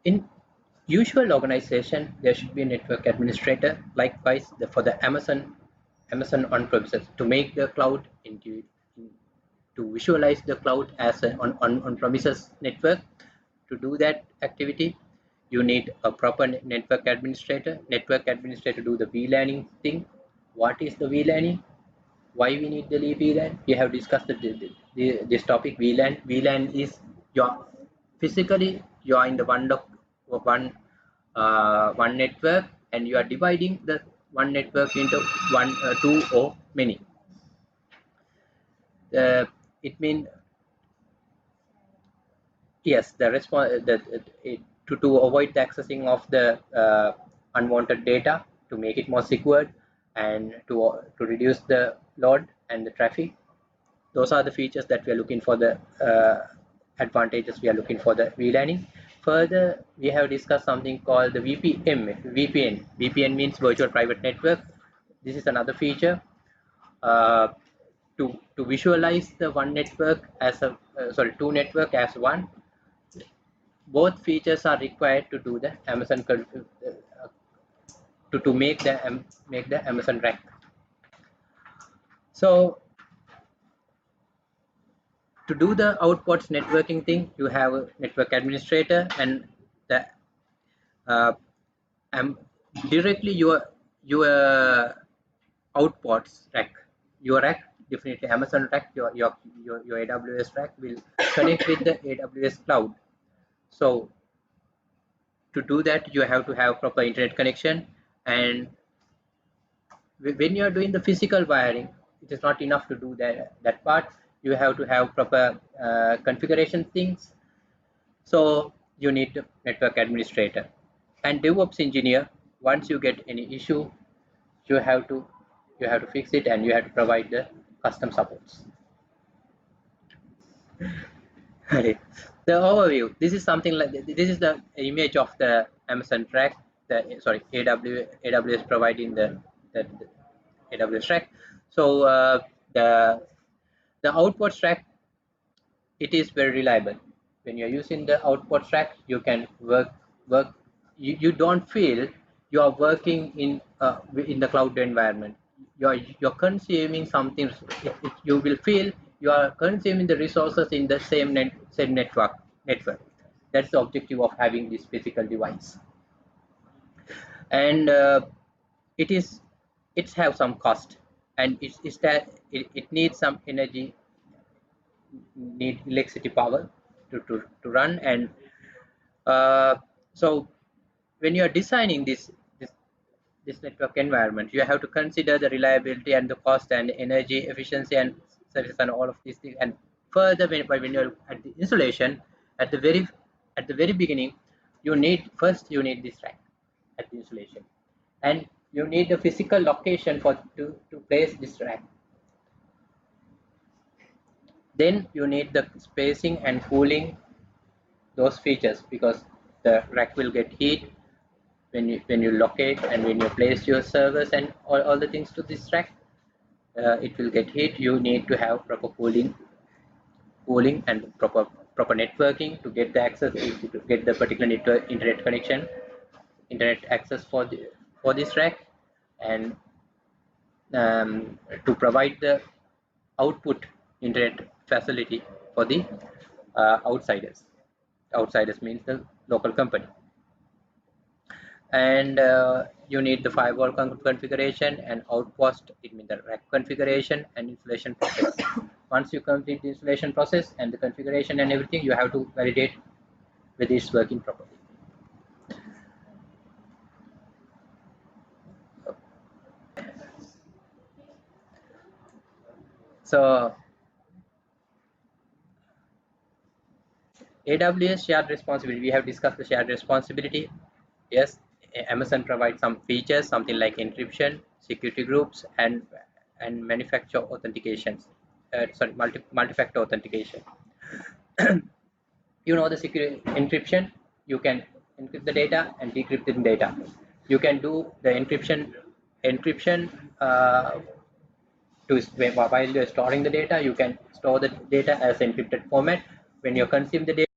In usual organization, there should be a network administrator. Likewise, for the Amazon on-premises, to make the cloud to visualize the cloud as an on-premises network. To do that activity, you need a proper network administrator. Network administrator do the VLANing thing. What is the VLANing? Why we need the VLAN? We have discussed this topic. VLAN is your physically you are in the one network, and you are dividing the one network into one, two, or many. It means yes, the response to avoid the accessing of the unwanted data, to make it more secure, and to reduce the load and the traffic. Those are the features that we are looking for, the advantages we are looking for the VLANing. Further, we have discussed something called the VPN. VPN means virtual private network. This is another feature to visualize the one network as a two network as one. Both features are required to do the Amazon to make the Amazon rack. So to do the outports networking thing, you have a network administrator, and the directly your outports rack, your rack, definitely Amazon rack, your AWS rack will connect with the AWS cloud. So to do that, you have to have proper internet connection, and when you are doing the physical wiring, it is not enough to do that part. You have to have proper configuration things. So you need a network administrator and DevOps engineer. Once you get any issue, you have to fix it, and you have to provide the custom supports. The overview. This is something like this is the image of the Amazon track. AWS providing the AWS track. So the output track, it is very reliable. When you're using the output track, you can work. You don't feel you are working in the cloud environment. You're consuming something. You will feel you are consuming the resources in the same network. That's the objective of having this physical device. And it's have some cost, and it needs some energy, need electricity power to run. And so when you are designing this network environment, you have to consider the reliability and the cost and energy efficiency and service and all of these things. And further, when you're at the installation, at the very beginning, you need this rack at the installation, and you need the physical location to place this rack. Then you need the spacing and cooling, those features, because the rack will get heat when you locate and when you place your servers and all the things to this rack. It will get heat. You need to have proper cooling and proper networking to get the access, to get the particular internet connection, internet access for this rack, and to provide the output internet facility for the outsiders. Outsiders means the local company. And you need the firewall configuration and outpost. It means the rack configuration and installation process. Once you complete the installation process and the configuration and everything, you have to validate whether it's working properly. So AWS shared responsibility, we have discussed the shared responsibility. Yes, Amazon provides some features, something like encryption, security groups, and manufacturer authentications. Multi-factor authentication. You know the security encryption. You can encrypt the data and decrypt the data. You can do the encryption while you're storing the data. You can store the data as encrypted format. When you consume the data,